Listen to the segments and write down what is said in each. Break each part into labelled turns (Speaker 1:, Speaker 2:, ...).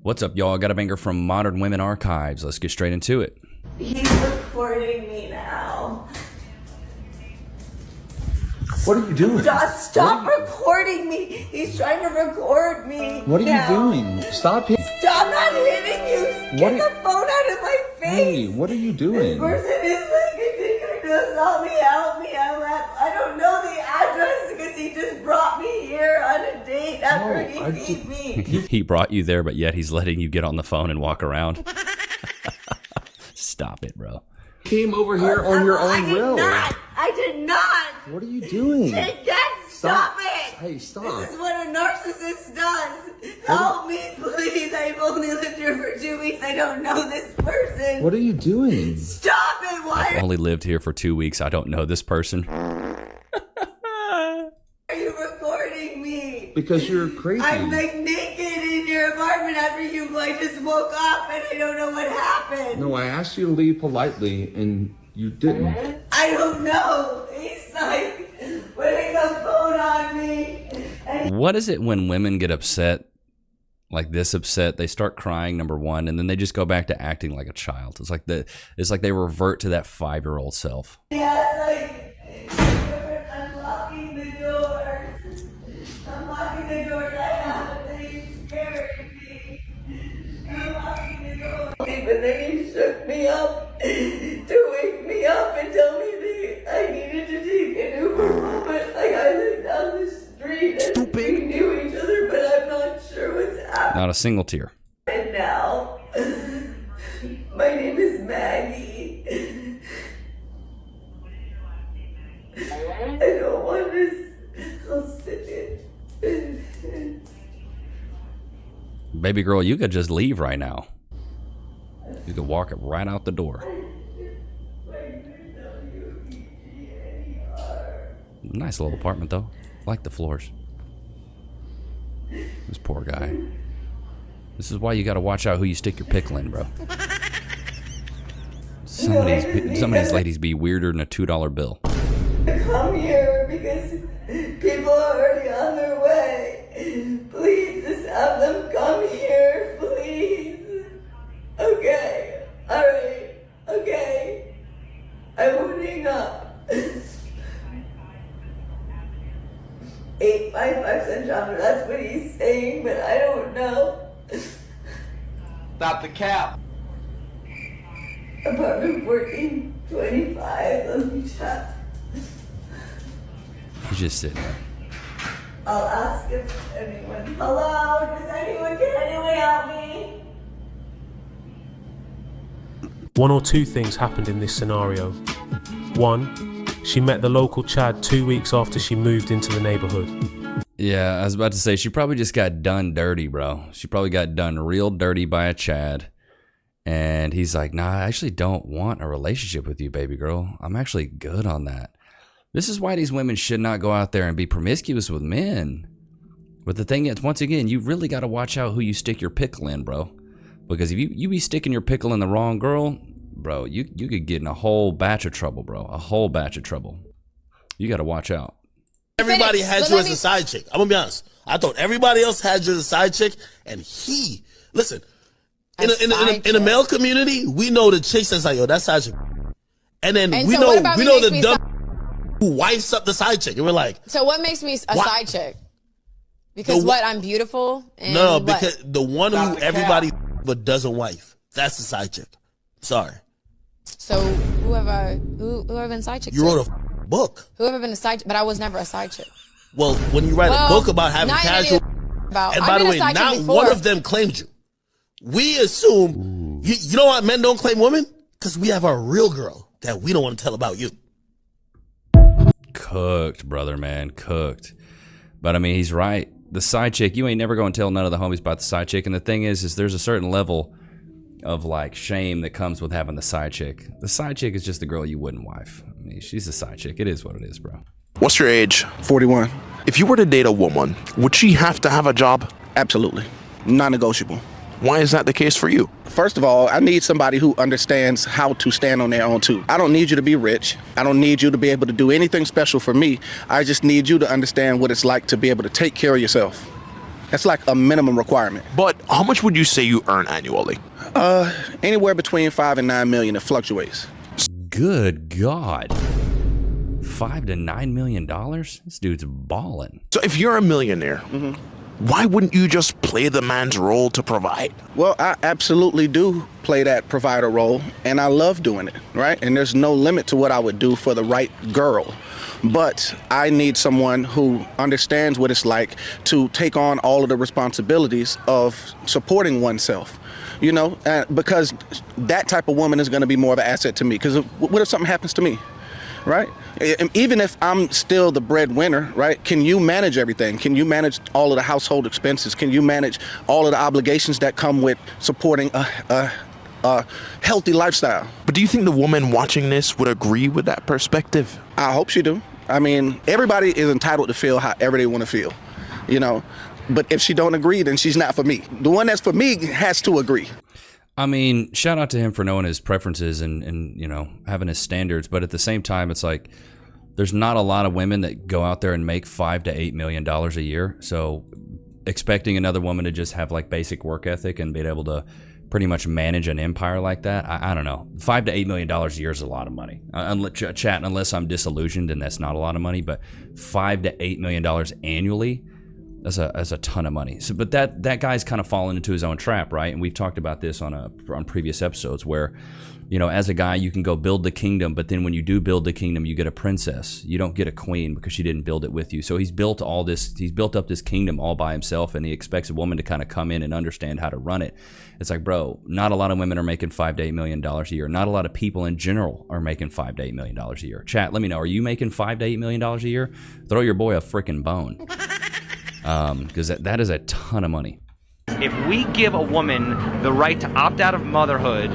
Speaker 1: What's up, y'all? Got a banger from Modern Women Archives. Let's get straight into it.
Speaker 2: He's recording me now.
Speaker 3: What are you doing?
Speaker 2: Stop recording me. He's trying to record me.
Speaker 3: What are you doing? Stop him.
Speaker 2: Stop not hitting you. Get the phone out of my face.
Speaker 3: Hey, what are you doing?
Speaker 2: This person is like a dick. Help me. I don't know the address because he just brought me here on a date after he beat me.
Speaker 1: He brought you there, but yet he's letting you get on the phone and walk around. Stop it, bro.
Speaker 3: Came over here on your own will.
Speaker 2: I did not.
Speaker 3: What are you doing?
Speaker 2: Stop it.
Speaker 3: Hey, stop.
Speaker 2: This is what a narcissist does. Help me, please. I've only lived here for 2 weeks. I don't know this person.
Speaker 3: What are you doing?
Speaker 2: Stop it. Why
Speaker 1: I've only lived here for 2 weeks. I don't know this person.
Speaker 2: are you recording me?
Speaker 3: Because you're crazy.
Speaker 2: I'm like naked in your apartment after I just woke up and I don't know what happened.
Speaker 3: No, I asked you to leave politely and you didn't.
Speaker 2: I don't know. He's like putting a phone on me.
Speaker 1: What is it when women get upset, like this upset, they start crying, number one, and then they just go back to acting like a child? It's like they revert to that 5-year-old self.
Speaker 2: Yeah, it's like I'm locking the door. I'm locking the door. I have a thing scaring me. I'm locking the door. But then he shook me up to wake me up and tell me that I needed to take an Uber home. Like I lived down the street and we knew each other, but I'm not sure what's happening.
Speaker 1: Not a single tear.
Speaker 2: And now, my name is Maggie. I don't want this. I'll sit in.
Speaker 1: Baby girl, you could just leave right now. You could walk it right out the door. Nice little apartment, though. I like the floors. This poor guy. This is why you got to watch out who you stick your pickle in, bro. Some of these ladies be weirder than a $2 bill.
Speaker 2: Come here because people are already on their way. Please just have them come here, please. Okay. All right. Okay. I won't hang up. 855 Central, that's what he's saying, but I don't know.
Speaker 4: Stop the cap.
Speaker 2: Apartment 1425, let me check.
Speaker 1: He's just sitting there.
Speaker 2: I'll ask if anyone. Hello, can anyone help me?
Speaker 5: One or two things happened in this scenario. One, she met the local Chad 2 weeks after she moved into the neighborhood.
Speaker 1: Yeah, I was about to say, she probably just got done dirty, bro. She probably got done real dirty by a Chad. And he's like, nah, I actually don't want a relationship with you, baby girl. I'm actually good on that. This is why these women should not go out there and be promiscuous with men. But the thing is, once again, you really got to watch out who you stick your pickle in, bro. Because if you be sticking your pickle in the wrong girl, bro, you could get in a whole batch of trouble, bro. A whole batch of trouble. You got to watch out.
Speaker 6: Everybody had you as a side chick. I'm gonna be honest. I thought everybody else had you as a side chick, and listen. In a male community, we know the chicks that's like, yo, that's side chick, and then we know the dumb who wifes up the side chick, and we're like,
Speaker 7: so what makes me a side chick? Because I'm beautiful. And
Speaker 6: no, because the one who everybody but doesn't wife, that's the side chick. Sorry.
Speaker 7: So whoever been side chick?
Speaker 6: You wrote a book.
Speaker 7: Whoever been a side, but I was never a side chick.
Speaker 6: Well, when you write a book about having casual, and by the way, not one of them claimed you. We assume, you know why men don't claim women? Because we have our real girl that we don't want to tell about you.
Speaker 1: Cooked, brother, man, cooked. But I mean, he's right. The side chick, you ain't never going to tell none of the homies about the side chick. And the thing is there's a certain level of like shame that comes with having the side chick. The side chick is just the girl you wouldn't wife. I mean, she's a side chick. It is what it is, bro.
Speaker 8: What's your age?
Speaker 9: 41.
Speaker 8: If you were to date a woman, would she have to have a job?
Speaker 9: Absolutely. Non-negotiable.
Speaker 8: Why is that the case for you?
Speaker 9: First of all, I need somebody who understands how to stand on their own too. I don't need you to be rich. I don't need you to be able to do anything special for me. I just need you to understand what it's like to be able to take care of yourself. That's like a minimum requirement.
Speaker 8: But how much would you say you earn annually?
Speaker 9: Anywhere between $5 and $9 million. It fluctuates.
Speaker 1: Good God. $5 to $9 million? This dude's balling.
Speaker 8: So if you're a millionaire, why wouldn't you just play the man's role to provide?
Speaker 9: Well, I absolutely do play that provider role, and I love doing it, right? And there's no limit to what I would do for the right girl. But I need someone who understands what it's like to take on all of the responsibilities of supporting oneself, you know, because that type of woman is going to be more of an asset to me. Because what if something happens to me, right? Even if I'm still the breadwinner, right? Can you manage everything? Can you manage all of the household expenses? Can you manage all of the obligations that come with supporting a healthy lifestyle?
Speaker 8: But do you think the woman watching this would agree with that perspective?
Speaker 9: I hope she do. I mean, everybody is entitled to feel however they want to feel, you know. But if she don't agree, then she's not for me. The one that's for me has to agree.
Speaker 1: I mean, shout out to him for knowing his preferences and you know, having his standards. But at the same time, it's like there's not a lot of women that go out there and make $5 to $8 million a year. So expecting another woman to just have like basic work ethic and being able to pretty much manage an empire like that, I don't know. $5 to $8 million a year is a lot of money. Chat, unless I'm disillusioned, and that's not a lot of money. But $5 to $8 million annually, that's a ton of money. So, but that guy's kind of fallen into his own trap, right? And we've talked about this on previous episodes where, you know, as a guy, you can go build the kingdom, but then when you do build the kingdom, you get a princess. You don't get a queen because she didn't build it with you. So he's built up this kingdom all by himself, and he expects a woman to kind of come in and understand how to run it. It's like, bro, not a lot of women are making $5 to $8 million a year. Not a lot of people in general are making $5 to $8 million a year. Chat, let me know. Are you making $5 to $8 million a year? Throw your boy a freaking bone. Because that is a ton of money.
Speaker 10: If we give a woman the right to opt out of motherhood,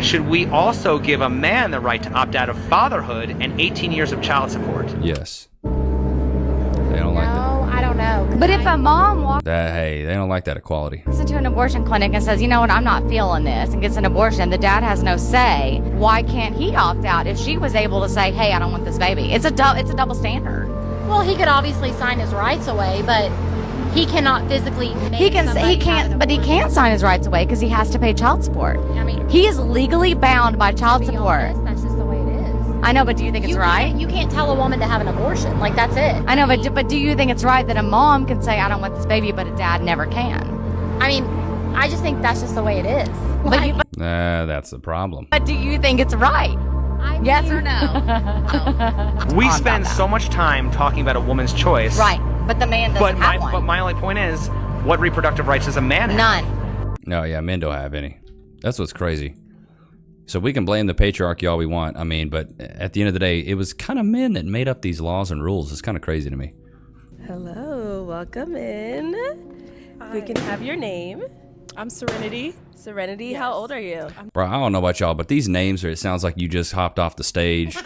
Speaker 10: should we also give a man the right to opt out of fatherhood and 18 years of child support?
Speaker 1: Yes. They don't like that.
Speaker 11: I don't know. But if a mom walks
Speaker 1: Hey, they don't like that equality.
Speaker 11: into an abortion clinic and says, you know what, I'm not feeling this, and gets an abortion, the dad has no say. Why can't he opt out if she was able to say, hey, I don't want this baby? It's a double standard.
Speaker 12: Well, he could obviously sign his rights away, but he cannot physically make
Speaker 11: He can sign his rights away because he has to pay child support.
Speaker 12: I mean,
Speaker 11: He is legally bound by child support.
Speaker 12: honest, that's just the way it is.
Speaker 11: I know, but do you think it's right?
Speaker 12: You can't tell a woman to have an abortion. Like, that's it.
Speaker 11: I know, but do you think it's right that a mom can say, I don't want this baby, but a dad never can?
Speaker 12: I mean, I just think that's just the way it is. Like,
Speaker 1: That's the problem.
Speaker 11: But do you think it's right? Yes or no?
Speaker 10: We spend so much time talking about a woman's choice.
Speaker 11: Right, but the man doesn't have one.
Speaker 10: But my only point is, what reproductive rights does a man have?
Speaker 11: None.
Speaker 1: No, yeah, men don't have any. That's what's crazy. So we can blame the patriarchy all we want. I mean, but at the end of the day, it was kind of men that made up these laws and rules. It's kind of crazy to me.
Speaker 13: Hello, welcome in. Hi. We can have your name.
Speaker 14: I'm Serenity.
Speaker 13: Serenity,
Speaker 14: Yes.
Speaker 13: How old are you?
Speaker 1: Bro, I don't know about y'all, but these names, it sounds like you just hopped off the stage.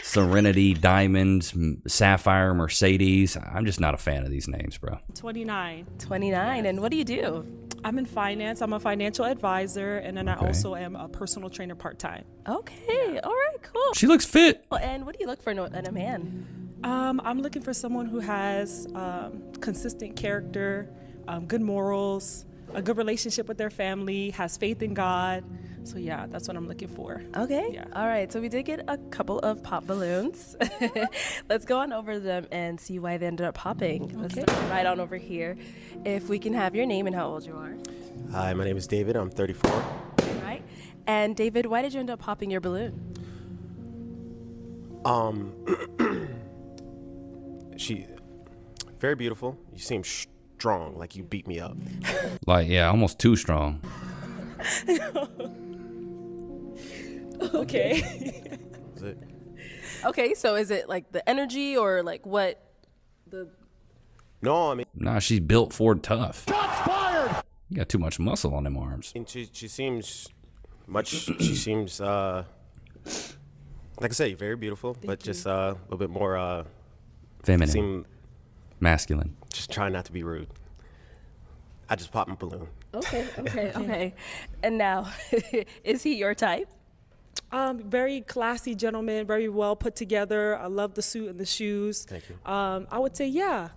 Speaker 1: Serenity, Diamonds, Sapphire, Mercedes. I'm just not a fan of these names, bro.
Speaker 14: 29.
Speaker 13: 29, and what do you do?
Speaker 14: I'm in finance. I'm a financial advisor, and then I also am a personal trainer part-time.
Speaker 13: Okay, all right, cool.
Speaker 1: She looks fit.
Speaker 13: And what do you look for in a man?
Speaker 14: I'm looking for someone who has consistent character, good morals, a good relationship with their family, has faith in God. So yeah, that's what I'm looking for.
Speaker 13: Okay,
Speaker 14: Yeah.
Speaker 13: all right, so we did get a couple of pop balloons. Let's go on over them and see why they ended up popping. Let's start right on over here. If we can have your name and how old you are.
Speaker 15: Hi, my name is David. I'm 34.
Speaker 13: All right. And David, why did you end up popping your balloon?
Speaker 15: She, very beautiful. You seem strong, like you beat me up.
Speaker 1: Like, yeah, almost too strong.
Speaker 14: Okay.
Speaker 15: Is it?
Speaker 13: Okay, so is it like the energy or like what?
Speaker 15: No, I mean.
Speaker 1: Nah, she's built Ford tough. Shots fired! You got too much muscle on them arms.
Speaker 15: And she seems much. She seems like I say, very beautiful, but just a little bit more
Speaker 1: Feminine. Masculine.
Speaker 15: Just try not to be rude. I just popped my balloon.
Speaker 13: Okay. And now, is he your type?
Speaker 14: Very classy gentleman, very well put together. I love the suit and the shoes.
Speaker 15: Thank you.
Speaker 14: I would say, yeah.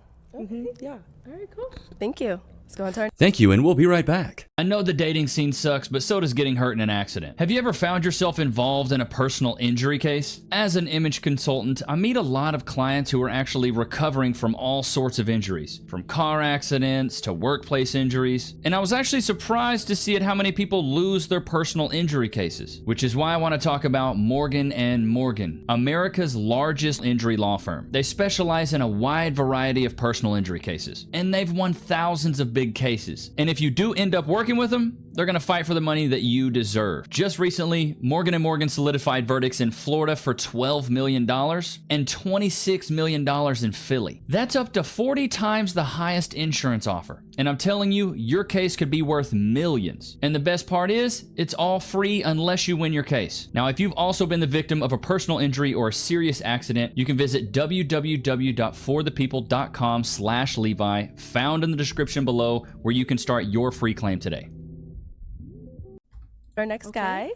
Speaker 14: Yeah.
Speaker 13: All right, cool. Thank you. Let's go on to our
Speaker 1: Thank you, and we'll be right back.
Speaker 16: I know the dating scene sucks, but so does getting hurt in an accident. Have you ever found yourself involved in a personal injury case? As an image consultant, I meet a lot of clients who are actually recovering from all sorts of injuries, from car accidents to workplace injuries. And I was actually surprised to see at how many people lose their personal injury cases, which is why I want to talk about Morgan & Morgan, America's largest injury law firm. They specialize in a wide variety of personal injury cases, and they've won thousands of big cases. And if you do end up working with them, they're going to fight for the money that you deserve. Just recently, Morgan & Morgan solidified verdicts in Florida for $12 million and $26 million in Philly. That's up to 40 times the highest insurance offer. And I'm telling you, your case could be worth millions. And the best part is, it's all free unless you win your case. Now, if you've also been the victim of a personal injury or a serious accident, you can visit www.forthepeople.com/Levi, found in the description below, where you can start your free claim today.
Speaker 13: Our next guy,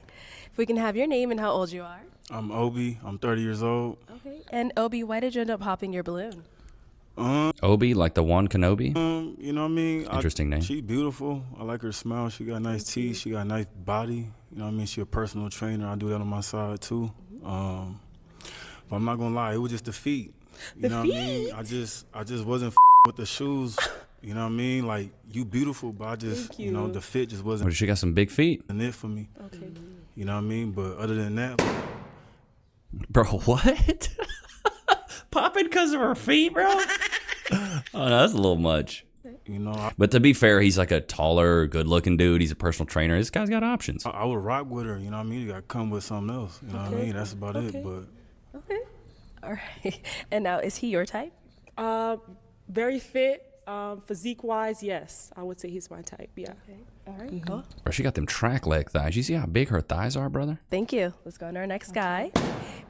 Speaker 13: if we can have your name and how old you are.
Speaker 17: I'm Obi. I'm 30 years old.
Speaker 13: Okay. And Obi, why did you end up popping your balloon?
Speaker 1: Obi, like the one Kenobi?
Speaker 17: You know what I mean?
Speaker 1: Interesting name.
Speaker 17: She's beautiful. I like her smile. She got nice teeth. She got a nice body. You know what I mean? She a personal trainer. I do that on my side too. But I'm not gonna lie, it was just the feet. You know what I mean? I just wasn't with the shoes. You know what I mean? Like, you beautiful, but I just, you know, the fit just wasn't.
Speaker 1: Oh, she got some big feet.
Speaker 17: It for me.
Speaker 13: Okay.
Speaker 17: You know what I mean? But other than that,
Speaker 1: bro, what? Popping because of her feet, bro? Oh, no, that's a little much.
Speaker 17: You know,
Speaker 1: but to be fair, he's like a taller, good-looking dude. He's a personal trainer. This guy's got options.
Speaker 17: I would rock with her. You know what I mean? You got to come with something else. You know what I mean? That's about it. But
Speaker 13: okay, all right. And now, is he your type?
Speaker 14: Very fit. Physique-wise, yes. I would say he's my type, yeah.
Speaker 13: Okay. All right, cool.
Speaker 1: Bro, she got them track leg thighs. You see how big her thighs are, brother?
Speaker 13: Thank you. Let's go on to our next guy.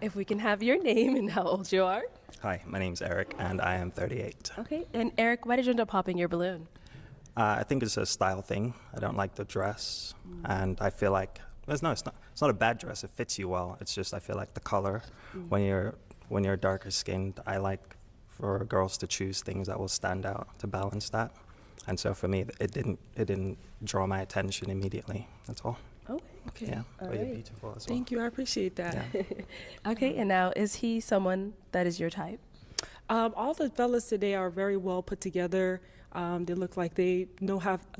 Speaker 13: If we can have your name and how old you are.
Speaker 18: Hi, my name's Eric, and I am 38.
Speaker 13: Okay, and Eric, why did you end up popping your balloon?
Speaker 18: I think it's a style thing. I don't like the dress, and I feel like it's not a bad dress. It fits you well. It's just I feel like the color, when you're darker skinned, I like for girls to choose things that will stand out to balance that. And so for me, it didn't draw my attention immediately. That's all.
Speaker 13: Oh, okay.
Speaker 18: Yeah,
Speaker 13: all
Speaker 18: but you're
Speaker 13: right.
Speaker 18: beautiful as well.
Speaker 14: Thank you. I appreciate that.
Speaker 18: Yeah.
Speaker 13: Okay, and now, is he someone that is your type?
Speaker 14: All the fellas today are very well put together. They look like they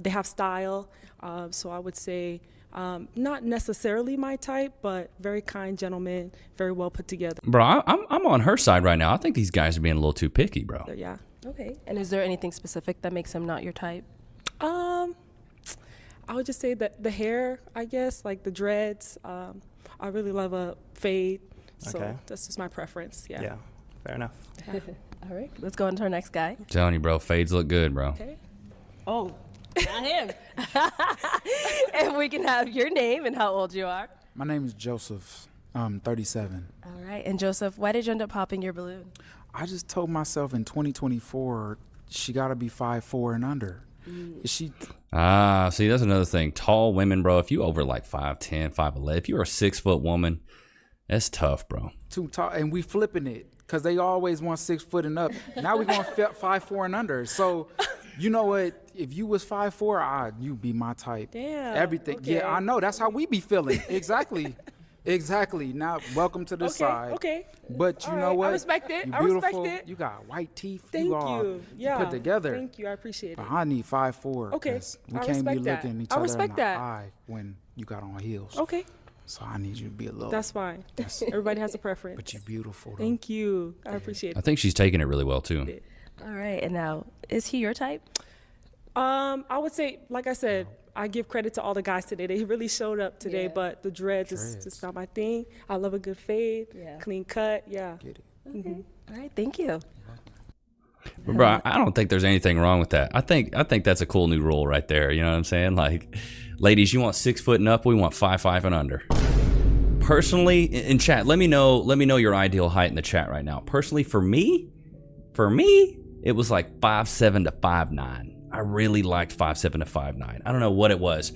Speaker 14: have style. So I would say not necessarily my type, but very kind gentlemen, very well put together.
Speaker 1: Bro, I'm on her side right now. I think these guys are being a little too picky, bro.
Speaker 14: Yeah.
Speaker 13: Okay. And is there anything specific that makes him not your type?
Speaker 14: I would just say that the hair, I guess, like the dreads. I really love a fade. So
Speaker 18: Okay.
Speaker 14: that's just my preference. Yeah.
Speaker 18: Yeah, fair enough.
Speaker 13: All right, let's go on to our next guy.
Speaker 1: I'm telling you, bro, fades look good, bro.
Speaker 13: Okay. Oh, not him. And we can have your name and how old you are.
Speaker 19: My name is Joseph. I'm 37.
Speaker 13: All right, and Joseph, why did you end up popping your balloon?
Speaker 19: I just told myself in 2024, she got to be 5'4" and under. Is she?
Speaker 1: See, that's another thing. Tall women, bro, if you over like 5'10", 5'11", if you're a 6 foot woman, that's tough, bro.
Speaker 19: Too tall, and we flipping it because they always want 6 foot and up. Now we're going 5'4" and under. So, you know what? If you was 5'4", you'd be my type.
Speaker 14: Damn.
Speaker 19: Everything.
Speaker 14: Okay.
Speaker 19: Yeah, I know. That's how we be feeling. Exactly. Exactly. Now, welcome to the side.
Speaker 14: Okay.
Speaker 19: But you
Speaker 14: All
Speaker 19: know
Speaker 14: right.
Speaker 19: what?
Speaker 14: I respect it.
Speaker 19: You
Speaker 14: I respect
Speaker 19: beautiful.
Speaker 14: it.
Speaker 19: You got white teeth.
Speaker 14: Thank
Speaker 19: you. All
Speaker 14: you. Yeah.
Speaker 19: put together.
Speaker 14: Thank you. I appreciate it.
Speaker 19: I need 5'4".
Speaker 14: Okay.
Speaker 19: 'Cause we
Speaker 14: I
Speaker 19: can't be
Speaker 14: respect that.
Speaker 19: looking each
Speaker 14: I
Speaker 19: other
Speaker 14: respect
Speaker 19: in the
Speaker 14: that.
Speaker 19: eye when you got on heels.
Speaker 14: Okay.
Speaker 19: So I need you to be a little.
Speaker 14: That's fine. Everybody has a preference.
Speaker 19: But you're beautiful. Though.
Speaker 14: Thank you. I appreciate
Speaker 1: I
Speaker 14: it.
Speaker 1: think she's taking it really well, too.
Speaker 13: All right, and now, is he your type?
Speaker 14: I would say, like I said, I give credit to all the guys today. They really showed up today, but the dreads is just not my thing. I love a good fade, clean cut. Yeah.
Speaker 19: Get it.
Speaker 13: Okay. All right, thank you.
Speaker 1: But bro, I don't think there's anything wrong with that. I think that's a cool new rule right there. You know what I'm saying? Like, ladies, you want 6 foot and up, we want 5'5" and under. Personally, in chat, let me know your ideal height in the chat right now. Personally, for me, it was like 5'7" to 5'9". I really liked 5'7" to 5'9". I don't know what it was.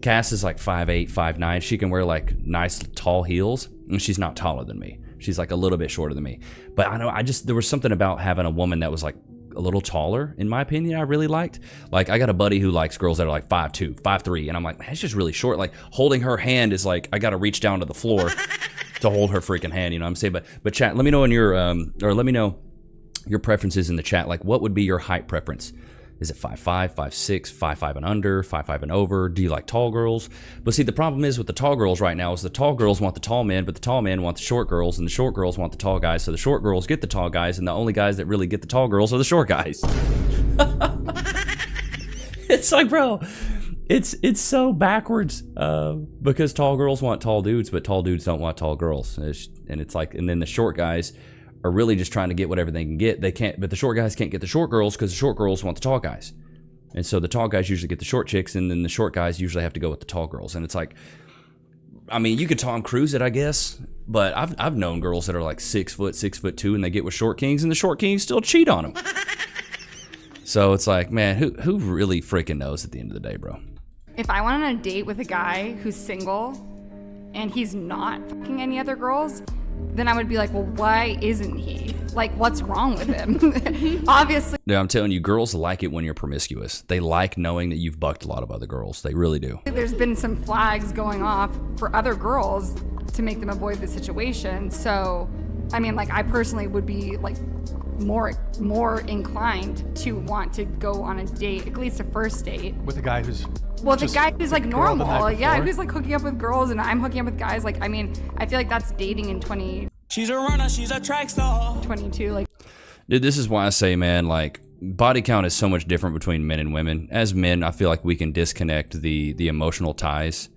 Speaker 1: Cass is like 5'8", 5'9". She can wear like nice tall heels, and she's not taller than me. She's like a little bit shorter than me. But I know there was something about having a woman that was like a a little taller, in my opinion, I really liked. Like, I got a buddy who likes girls that are like 5'2", 5'3", and I'm like, man, it's just really short. Like, holding her hand is like, I got to reach down to the floor to hold her freaking hand, you know what I'm saying? But chat, let me know in your, or let me know your preferences in the chat. Like, what would be your height preference? Is it 5'5", 5'6", 5'5" and under, 5'5" and over? Do you like tall girls? But see, the problem is with the tall girls right now is the tall girls want the tall men, but the tall men want the short girls, and the short girls want the tall guys. So the short girls get the tall guys, and the only guys that really get the tall girls are the short guys. It's like, bro, it's so backwards because tall girls want tall dudes, but tall dudes don't want tall girls. And it's like, and then the short guys are really just trying to get whatever they can get. They can't, but the short guys can't get the short girls because the short girls want the tall guys. And so the tall guys usually get the short chicks, and then the short guys usually have to go with the tall girls. And it's like, I mean, you could Tom Cruise it, I guess, but I've known girls that are like 6 foot, 6'2", and they get with short kings, and the short kings still cheat on them. So it's like, man, who really freaking knows at the end of the day, bro?
Speaker 20: If I went on a date with a guy who's single and he's not fucking any other girls, then I would be like, well, why isn't he? Like, what's wrong with him? Obviously.
Speaker 1: Yeah, I'm telling you, girls like it when you're promiscuous. They like knowing that you've bucked a lot of other girls. They really do.
Speaker 20: There's been some flags going off for other girls to make them avoid the situation. So, I mean, like, I personally would be like more inclined to want to go on a date, at least a first date.
Speaker 21: With a guy who's
Speaker 20: the guy who's like normal, yeah, who's like hooking up with girls, and I'm hooking up with guys. Like, I mean, I feel like that's dating in 20. She's a runner, she's a track star. 22, like.
Speaker 1: Dude, this is why I say, man, like, body count is so much different between men and women. As men, I feel like we can disconnect the emotional ties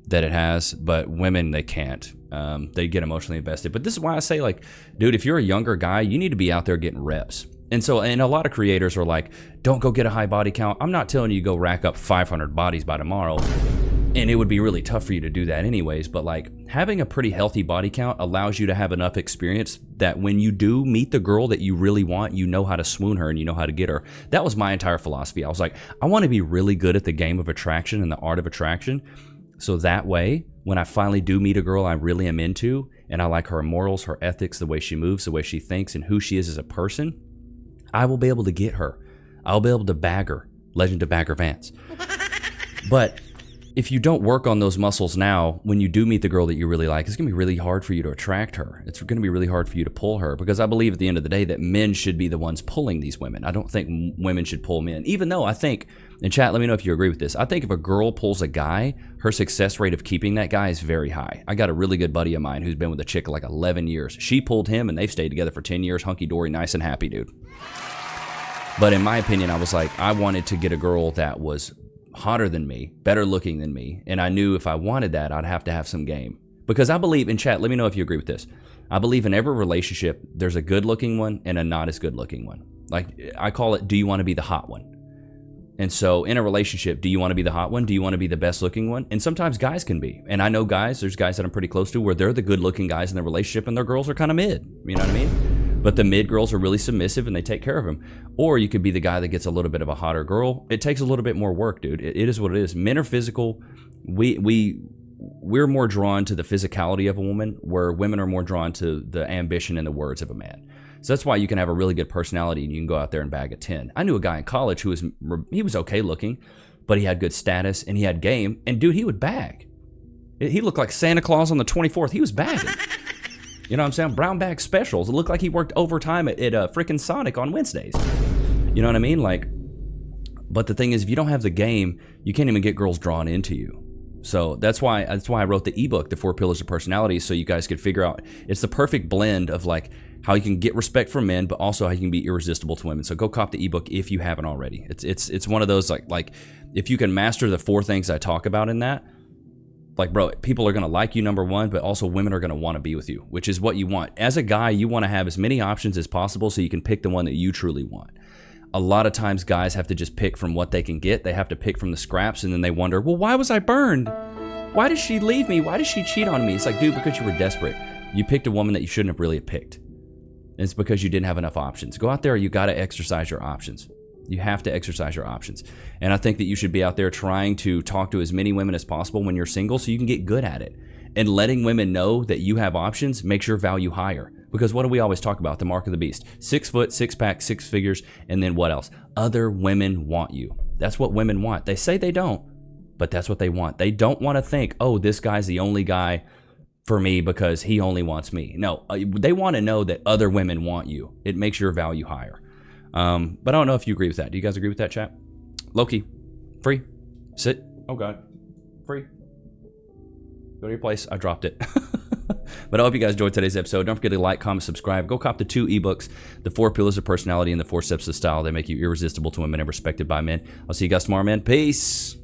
Speaker 1: that it has, but women, they can't. They get emotionally invested. But this is why I say, like, dude, if you're a younger guy, you need to be out there getting reps. And a lot of creators are like, don't go get a high body count. I'm not telling you go rack up 500 bodies by tomorrow. And it would be really tough for you to do that anyways. But like, having a pretty healthy body count allows you to have enough experience that when you do meet the girl that you really want, you know how to swoon her and you know how to get her. That was my entire philosophy. I was like, I want to be really good at the game of attraction and the art of attraction. So that way, when I finally do meet a girl I really am into, and I like her morals, her ethics, the way she moves, the way she thinks, and who she is as a person, I will be able to get her. I'll be able to bag her. Legend of Bagger Vance. But if you don't work on those muscles now, when you do meet the girl that you really like, it's going to be really hard for you to attract her. It's going to be really hard for you to pull her, because I believe at the end of the day that men should be the ones pulling these women. I don't think women should pull men, even though I think, in chat, let me know if you agree with this, I think if a girl pulls a guy, her success rate of keeping that guy is very high. I got a really good buddy of mine who's been with a chick like 11 years. She pulled him, and they've stayed together for 10 years, hunky-dory, nice and happy, dude. But in my opinion, I was like, I wanted to get a girl that was hotter than me, better looking than me, and I knew if I wanted that, I'd have to have some game. Because I believe, in chat, let me know if you agree with this, I believe in every relationship, there's a good looking one and a not as good looking one. Like, I call it, do you want to be the hot one? And so in a relationship, do you want to be the hot one? Do you want to be the best looking one? And sometimes guys can be. And I know guys, there's guys that I'm pretty close to where they're the good looking guys in the relationship and their girls are kind of mid. You know what I mean? But the mid girls are really submissive and they take care of them. Or you could be the guy that gets a little bit of a hotter girl. It takes a little bit more work, dude. It is what it is. Men are physical. We're more drawn to the physicality of a woman, where women are more drawn to the ambition and the words of a man. So that's why you can have a really good personality and you can go out there and bag a 10. I knew a guy in college who was okay looking, but he had good status and he had game. And dude, he would bag. He looked like Santa Claus on the 24th. He was bagging. You know what I'm saying? Brown bag specials. It looked like he worked overtime at freaking Sonic on Wednesdays. You know what I mean? Like, but the thing is, if you don't have the game, you can't even get girls drawn into you. So that's why I wrote the ebook, The 4 Pillars of Personality, so you guys could figure out, it's the perfect blend of like how you can get respect from men, but also how you can be irresistible to women. So go cop the ebook if you haven't already. It's one of those like if you can master the 4 things I talk about in that, like, bro, people are going to like you, number one, but also women are going to want to be with you, which is what you want. As a guy, you want to have as many options as possible so you can pick the one that you truly want. A lot of times guys have to just pick from what they can get. They have to pick from the scraps, and then they wonder, well, why was I burned? Why did she leave me? Why did she cheat on me? It's like, dude, because you were desperate. You picked a woman that you shouldn't have really picked. And it's because you didn't have enough options. Go out there, you got to exercise your options. You have to exercise your options. And I think that you should be out there trying to talk to as many women as possible when you're single so you can get good at it. And letting women know that you have options makes your value higher. Because what do we always talk about? The mark of the beast. 6 foot, 6 pack, 6 figures, and then what else? Other women want you. That's what women want. They say they don't, but that's what they want. They don't want to think, oh, this guy's the only guy for me because he only wants me. No, they want to know that other women want you. It makes your value higher. But I don't know if you agree with that. Do you guys agree with that, chat? Loki, free, sit. Oh God, free. Go to your place. I dropped it. But I hope you guys enjoyed today's episode. Don't forget to like, comment, subscribe. Go cop the 2 ebooks, The 4 Pillars of Personality and The 4 Steps of Style that make you irresistible to women and respected by men. I'll see you guys tomorrow, man. Peace.